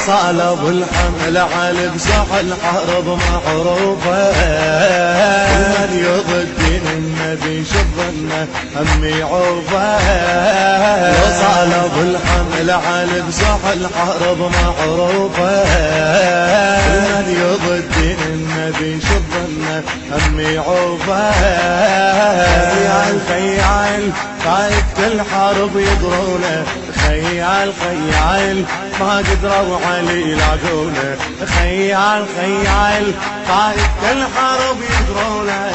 صال ابو الحمل علي بساح الحرب معروفه، ومن يضد النبي شظنا همي عوفه. صال ابو الحمل علي بساح الحرب معروفه، ومن يضد النبي شظنا همي عوفه. خيال خيال فايت كل حرب يضرونه، خيال خيال ما قدروا علي يلاقونه. خيال خيال فايت كل حرب يضرونه،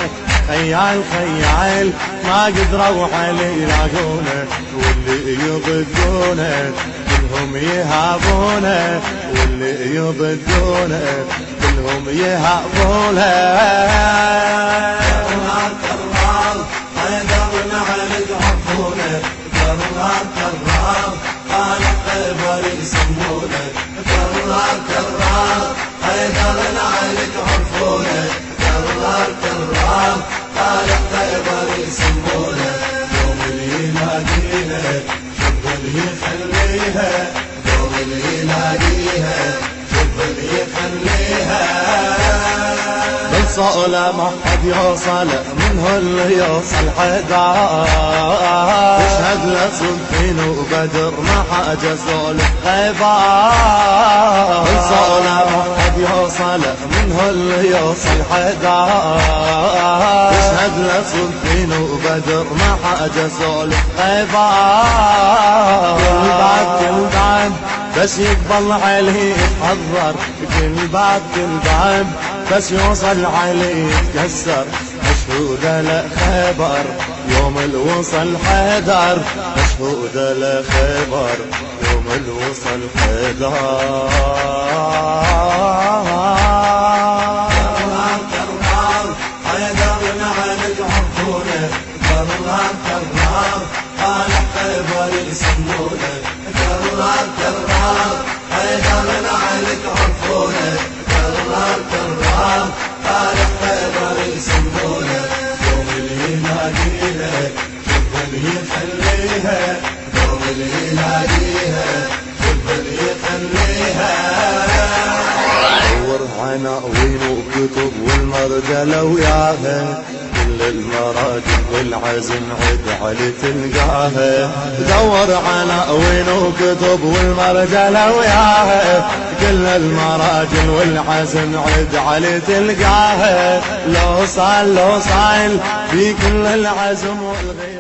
خيال خيال ما قدروا علي يلاقونه. واللي يضدونه كلهم يهابونه، واللي يضدونه كلهم يهابونه. يسمونه كرار كرار حيدر العلي تعرفونه، كرار كرار طالع خيبر يسمونه. يوم اللي يلاقيها شوف اللي يخليها، يوم اللي يلاقيها شوف اللي يخليها. بالصولة ما حد يوصل منه اللي يوصل حدار، اشهد لصدقين وبدر ما حجزوا الخيبار. بالصولة ما حد يوصل منه اللي يوصل حدار، اشهد لصدقين وبدر ما حجزوا الخيبار. كل بعد كل بعد بس يقبل عليه يتحضر، كل باب كل باب بس يوصل عليه يتكسر. مشهودة لخيبر يوم الوصل حيدر، مشهودة لخيبر يوم الوصل حيدر. كرار كرار حيدر العلي تعرفونه، كرار كرار طالع خيبر يسمونه. كرار كرار حيدر العلي تعرفونه، كرار كرار طالع خيبر يسمونه. يوم اللي يلاقيها شوف اللي يخليها، يوم اللي يلاقيها شوف اللي يخليها. دور عناوين وكتب والمرجلة وياها، كل المراجل والعزم عد علي تلقاها. دور عناوين وكتب والمرجلة وياها، كل المراجل والعزم عد علي تلقاها. لو صال في كل العزم والغير